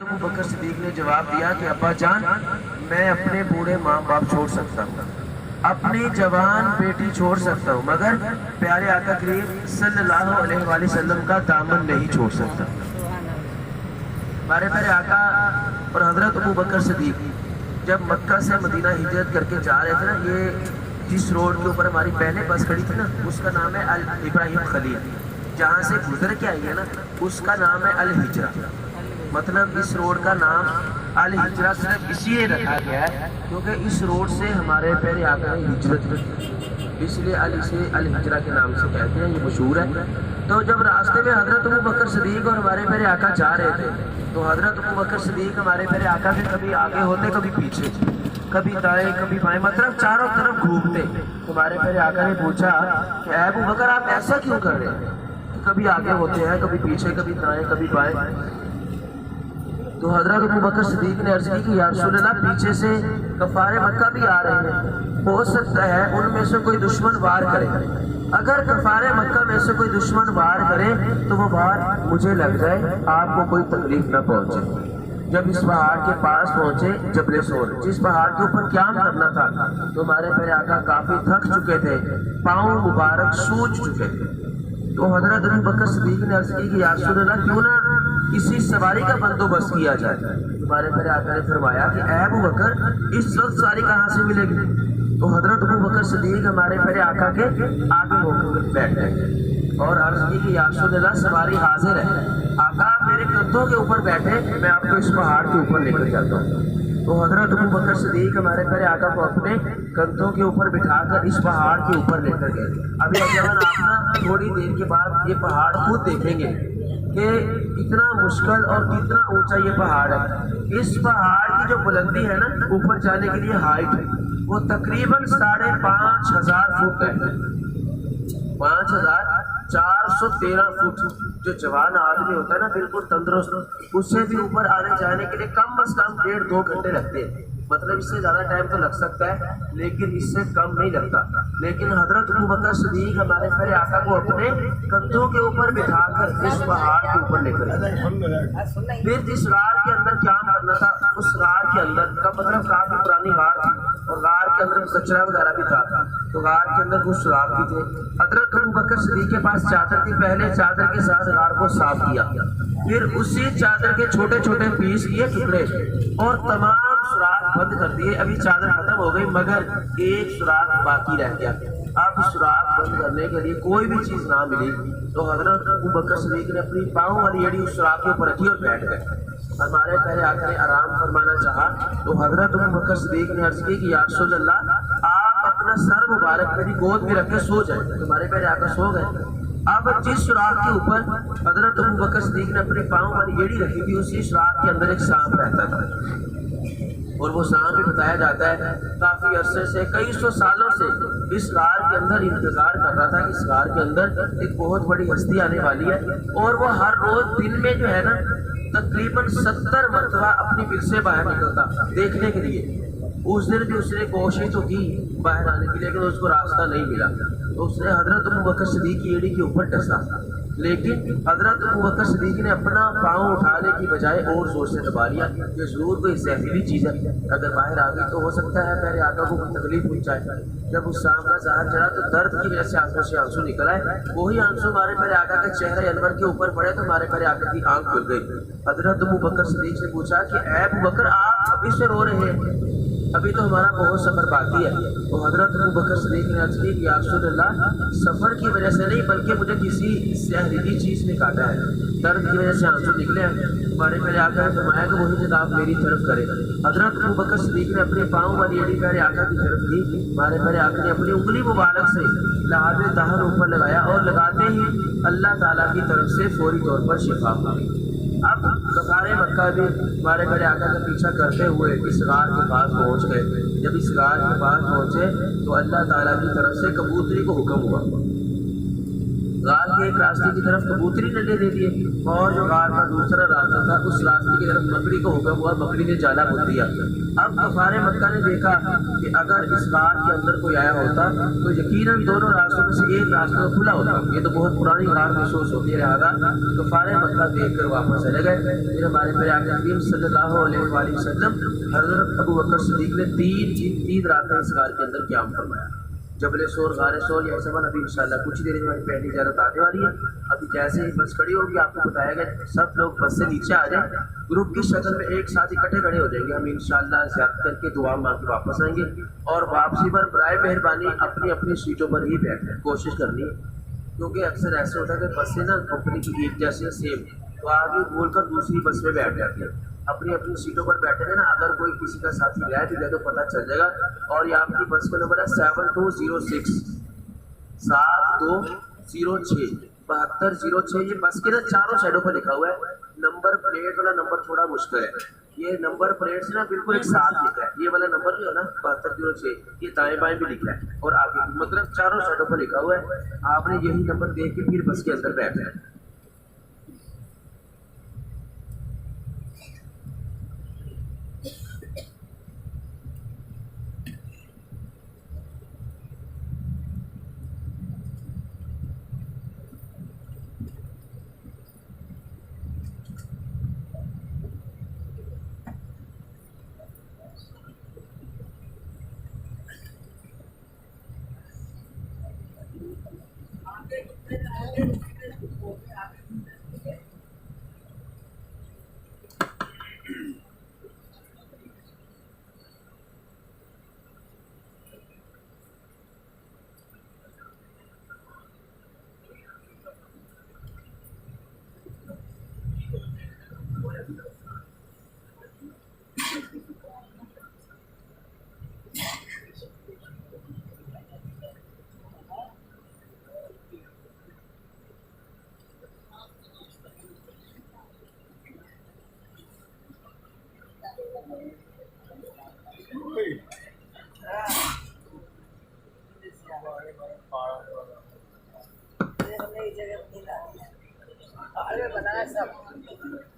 ابو بکر صدیق نے جواب دیا کہ ابا جان میں اپنے بوڑھے ماں باپ چھوڑ سکتا ہوں، اپنی جوان بیٹی چھوڑ سکتا ہوں، مگر پیارے آقا کریم صلی اللہ علیہ وآلہ وسلم کا دامن نہیں چھوڑ سکتا۔ ہمارے پیارے آقا اور حضرت ابو بکر صدیق جب مکہ سے مدینہ ہجرت کر کے جا رہے تھے نا، یہ جس روڈ کے اوپر ہماری پہلے بس کھڑی تھی نا، اس کا نام ہے ابراہیم خلیل، جہاں سے گزر کے آئی ہے نا اس کا نام ہے الہجرہ۔ مطلب اس روڈ کا نام الہجرہ صرف اسی لیے رکھا گیا ہے کیونکہ اس روڈ سے ہمارے پیارے آقا نے ہجرت کی، اس لیے اسے الہجرہ کے نام سے کہتے ہیں، یہ مشہور ہے۔ تو جب راستے میں حضرت ابو بکر صدیق اور ہمارے پیارے آقا جا رہے تھے تو حضرت ابو بکر صدیق ہمارے پیارے آقا کے کبھی آگے ہوتے کبھی پیچھے، کبھی دائیں کبھی بائیں، مطلب چاروں طرف گھومتے۔ ہمارے پیارے آقا نے پوچھا کہ اے ابو بکر آپ ایسا کیوں کر رہے ہیں، کبھی آگے ہوتے ہیں کبھی پیچھے، کبھی دائیں کبھی بائیں۔ تو حضرت ابو بکر صدیق نے عرض کی کہ یا رسول اللہ پیچھے سے کفار مکہ بھی آ رہے ہیں، ہو سکتا ہے ان میں سے کوئی دشمن وار کرے، اگر کفار مکہ میں سے کوئی دشمن وار کرے تو وہ وار مجھے لگ جائے، آپ کو کوئی تکلیف نہ پہنچے۔ جب اس پہاڑ کے پاس پہنچے جبل سور، جس پہاڑ کے اوپر قیام کرنا تھا، تو ہمارے پیارے آقا کافی تھک چکے تھے، پاؤں مبارک سوج چکے تھے۔ تو حضرت ابو بکر صدیق نے عرض کی کہ یا رسول اللہ کیوں نہ کسی سواری کا بندوبست کیا جائے۔ ہمارے پیارے آقا نے فرمایا کہ اے ابو بکر اس وقت سواری کہاں سے ملے گی؟ تو حضرت ابو بکر صدیق ہمارے پیارے آقا کے آگے ہو کر بیٹھ گئے اور عرض کی کہ یا رسول اللہ سواری حاضر ہے، آقا میرے کندھوں کے اوپر بیٹھے، میں آپ کو اس پہاڑ کے اوپر لے کر جاتا ہوں۔ تو حضرت ابو بکر صدیق ہمارے پیارے آقا کو اپنے کندھوں کے اوپر بٹھا کر اس پہاڑ کے اوپر لے کر گئے۔ ابھی اگر آپ نا تھوڑی دیر کے بعد یہ پہاڑ خود دیکھیں گے کہ کتنا مشکل اور کتنا اونچا یہ پہاڑ ہے۔ اس پہاڑ کی جو بلندی ہے نا اوپر جانے کے لیے ہائٹ ہے، وہ تقریباً 5,500 فٹ ہے، 5,413 فٹ۔ جو جوان آدمی ہوتا ہے نا بالکل تندرست، اس سے بھی اوپر آنے جانے کے لیے کم از کم 1.5-2 گھنٹے لگتے ہیں، مطلب اس سے زیادہ ٹائم تو لگ سکتا ہے لیکن اس سے کم نہیں لگتا۔ لیکن حضرت ابو بکر صدیق ہمارے پیارے آقا کو اپنے کندھوں کے اوپر بٹھا کر اس پہاڑ کے اوپر لے کر گئے۔ پھر جس غار کے اندر قیام کرنا تھا، اس غار کے اندر کا مطلب کافی پرانی غار تھی اور غار کے اندر کچرا وغیرہ بھی تھا، تو غار کے اندر کچھ سراغ بھی تھے۔ حضرت ابو بکر صدیق کے پاس چادر تھی، پہلے چادر کے ساتھ غار کو صاف کیا، پھر اسی چادر کے چھوٹے چھوٹے پیس کیے ٹکڑے اور تمام سوراخ بند کر دیے۔ ابھی چادر ختم ہو گئی مگر ایک سوراخ باقی رہ گیا، اب سوراخ بند کرنے کے لیے کوئی بھی چیز نہ ملی۔ تو حضرت ابو بکر صدیق نے اپنی پاؤں والی ایڑی اس سوراخ کے اوپر رکھی اور بیٹھ گئے۔ ہمارے پیارے آقا نے آرام فرمانا چاہا تو حضرت ابو بکر صدیق نے عرض کی کہ یا رسول اللہ آپ اپنا سر مبارک میری گود میں رکھ کے سو جائیں۔ ہمارے پیارے آقا سو گئے۔ اب جس سوراخ کے اوپر حضرت ابو بکر صدیق نے اپنے پاؤں والی ایڑی رکھی تھی، اسی سوراخ کے اندر ایک سانپ رہتا تھا، اور وہ سانپ بھی بتایا جاتا ہے کافی عرصے سے، کئی سو سالوں سے اس غار کے اندر انتظار کر رہا تھا کہ اس غار کے اندر ایک بہت بڑی ہستی آنے والی ہے، اور وہ ہر روز دن میں جو ہے نا تقریباً 70 مرتبہ اپنی بل سے باہر نکلتا دیکھنے کے لیے۔ اس دن بھی اس نے کوشش تو کی باہر آنے کی لیکن اس کو راستہ نہیں ملا، تو اس نے حضرت ابو بکر صدیق کی ایڑی کے اوپر ڈسا، لیکن حضرت ابو بکر صدیق نے اپنا پاؤں اٹھانے کی بجائے اور زور سے دبا لیا۔ یہ ضرور کوئی زہریلی چیز ہے، اگر باہر آ گئی تو ہو سکتا ہے میرے آقا کو کوئی تکلیف پہنچائے۔ جب اس سانپ کا زہر چڑھا تو درد کی وجہ سے آنکھوں سے آنسو نکل آئے، وہی آنسو ہمارے میرے آقا کے چہرے انور کے اوپر پڑے تو ہمارے میرے آقا کی آنکھ کھل گئی۔ حضرت ابو بکر صدیق سے پوچھا کہ اے ابو بکر آپ ابھی سے رو رہے ہیں، ابھی تو ہمارا بہت سفر باقی ہے۔ تو حضرت ابو بکر صدیق نے عرض کی کہ یا رسول اللہ سفر کی وجہ سے نہیں بلکہ مجھے کسی زہریلی چیز نے کاٹا ہے، درد کی وجہ سے آنسو نکلے ہیں۔ ہمارے میرے آقا نے فرمایا کہ وہی جگہ آپ میری طرف کرے۔ حضرت ابو بکر صدیق نے اپنے پاؤں والی ایڑی میرے آقا کی طرف دی، ہمارے میرے آقا نے اپنی انگلی مبارک سے لحاظ طاہر اوپر لگایا اور لگاتے ہی اللہ تعالیٰ کی طرف سے فوری طور پر شفا پائی۔ اب کفار مکہ بھی ہمارے میرے آقا کا پیچھا کرتے ہوئے اس غار کے پاس پہنچ گئے۔ جب اس غار کے پاس پہنچے تو اللہ تعالیٰ کی طرف سے کبوتری کو حکم ہوا، غار کے ایک راستے کی طرف کبوتری نے لے دے دیے اور جو غار کا دوسرا راستہ تھا اس راستے کی طرف مکڑی کو حکم ہوا، مکڑی نے جالا بن دیا۔ اب کفار مکہ نے دیکھا کہ اگر اس غار کے اندر کوئی آیا ہوتا تو یقیناً دونوں راستوں میں سے ایک راستہ کھلا ہوتا، یہ تو بہت پرانی غار محسوس ہوتی ہے، لہٰذا کفار مکہ دیکھ کر واپس چلے گئے۔ پھر ہمارے پیارے نبی صلی اللہ علیہ وآلہ وسلم حضرت ابو بکر صدیق نے تین راتیں اس غار کے اندر قیام فرمایا۔ جبل سور، غار سور، یہ سب ابھی انشاءاللہ کچھ دیر میں ہماری پہلی زیارت آنے والی ہے۔ ابھی جیسے ہی بس کھڑی ہوگی آپ کو بتایا گیا سب لوگ بس سے نیچے آ جائیں، گروپ کی شکل میں ایک ساتھ اکٹھے کھڑے ہو جائیں گے۔ ہم انشاءاللہ زیارت کر کے دعا مانگ کے واپس آئیں گے اور واپسی پر برائے مہربانی اپنی اپنی سیٹوں پر ہی بیٹھیں، کوشش کرنی ہے، کیونکہ اکثر ایسے ہوتا ہے کہ بسیں نا کمپنی کی ایک جیسے سیم، تو آگے بول کر دوسری بس میں بیٹھ جاتی ہے۔ اپنی اپنی سیٹوں پر بیٹھے گے نا، اگر کوئی کسی کا ساتھی رہ بھی جائے تو پتہ چل جائے گا۔ اور یہ آپ کی بس کا نمبر ہے 7206 7206 7206۔ یہ بس کے نا چاروں سائڈوں پر لکھا ہوا ہے۔ نمبر پلیٹ والا نمبر تھوڑا مشکل ہے، یہ نمبر پلیٹ سے نا بالکل ایک ساتھ لکھا ہے، یہ والا نمبر جو ہے نا 7206، یہ دائیں بائیں بھی لکھا ہے اور آگے مطلب چاروں سائڈوں پر لکھا ہوا ہے۔ آپ نے یہی نمبر دیکھ کے پھر بس کے اندر بیٹھنا ہے۔ جگہ بنا سب